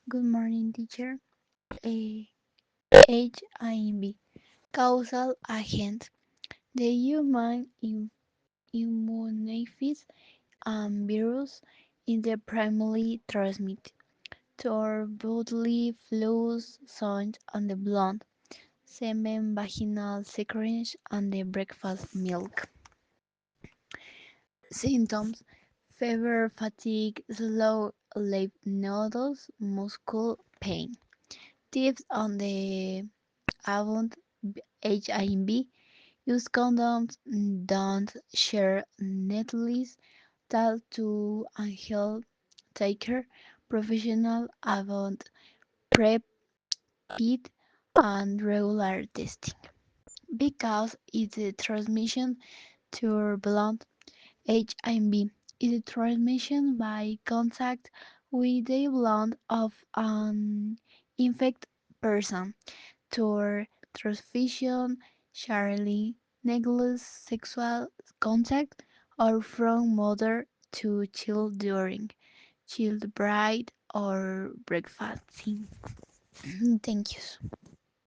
Good morning, teacher. A HIV causal agent. The human immunophage and virus is the primarily transmitted through bodily fluids, sound, and the blood, semen, vaginal secretions, and the breakfast milk. Symptoms: fever, fatigue, slow lymph nodes, muscle pain. Tips on the about HIV: use condoms, don't share needles, talk to a health taker professional about PrEP, PED, and regular testing. Because it's a transmission through blood, HIV is a transmission by contact with the blood of an infected person through transfusion, sharing, neglect, sexual contact, or from mother to child during childbirth or breastfeeding. Thank you.